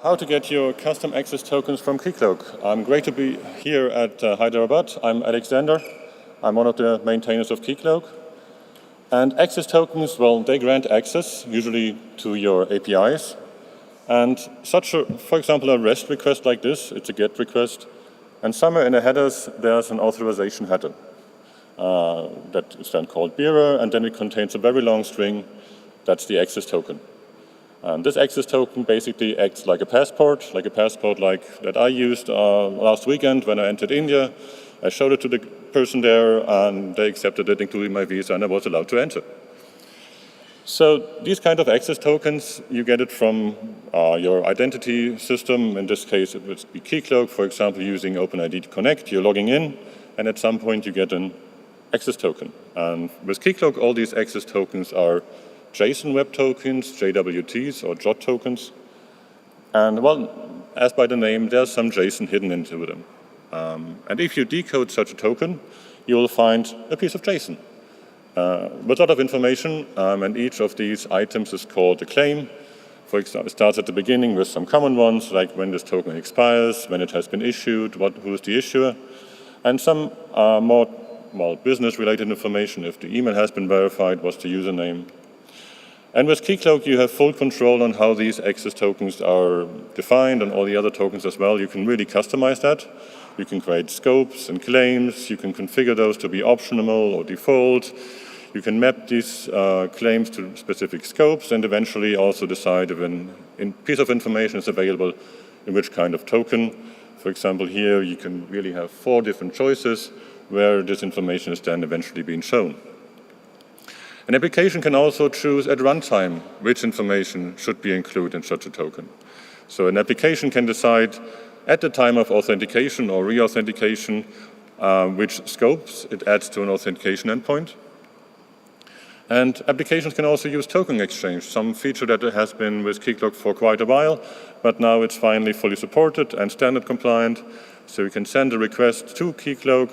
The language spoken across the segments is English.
How to get your custom access tokens from Keycloak. I'm great to be here at Hyderabad. I'm Alexander. I'm one of the maintainers of Keycloak. And access tokens, well, they grant access, usually to your APIs. And for example, a REST request like this, it's a GET request. And somewhere in the headers, there's an authorization header that is then called bearer, and then it contains a very long string. That's the access token. This access token basically acts like a passport like that I used last weekend when I entered India. I showed it to the person there, and they accepted it, including my visa, and I was allowed to enter. So these kind of access tokens, you get it from your identity system. In this case, it would be Keycloak, for example, using OpenID Connect. You're logging in, and at some point you get an access token. And with Keycloak, all these access tokens are JSON web tokens, JWTs, or JOT tokens. And well, as by the name, there's some JSON hidden into them. And if you decode such a token, you will find a piece of JSON with a lot of information, and each of these items is called a claim. For example, it starts at the beginning with some common ones, like when this token expires, when it has been issued, who's the issuer, and some more business-related information. If the email has been verified, what's the username? And with Keycloak, you have full control on how these access tokens are defined, and all the other tokens as well. You can really customize that. You can create scopes and claims. You can configure those to be optional or default. You can map these claims to specific scopes, and eventually also decide if a piece of information is available in which kind of token. For example, here you can really have 4 different choices where this information is then eventually being shown. An application can also choose at runtime which information should be included in such a token. So an application can decide at the time of authentication or re-authentication which scopes it adds to an authentication endpoint. And applications can also use token exchange, some feature that has been with Keycloak for quite a while, but now it's finally fully supported and standard compliant. So you can send a request to Keycloak,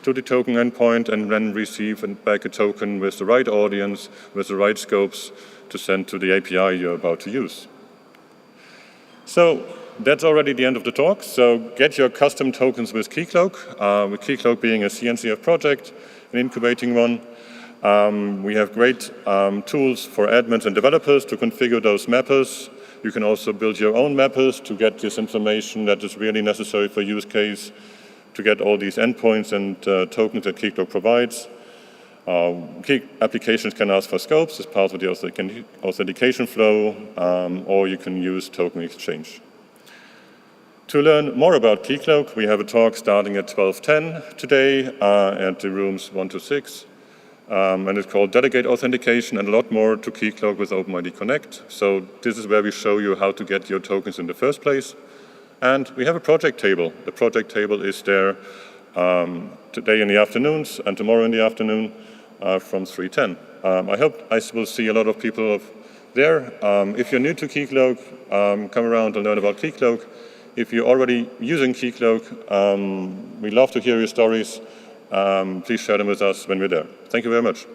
to the token endpoint, and then receive back a token with the right audience, with the right scopes to send to the API you're about to use. So that's already the end of the talk. So get your custom tokens with Keycloak. With Keycloak being a CNCF project, an incubating one. We have great tools for admins and developers to configure those mappers. You can also build your own mappers to get this information that is really necessary for use case, to get all these endpoints and tokens that Keycloak provides. Applications can ask for scopes as part of the authentication flow, or you can use token exchange. To learn more about Keycloak, we have a talk starting at 12:10 today at the rooms 1 to 6. And it's called Delegate Authentication, and a lot more to Keycloak with OpenID Connect. So this is where we show you how to get your tokens in the first place. And we have a project table. The project table is there today in the afternoons and tomorrow in the afternoon from 3:10. I hope I will see a lot of people there. If you're new to Keycloak, come around and learn about Keycloak. If you're already using Keycloak, we love to hear your stories. Please share them with us when we're there. Thank you very much.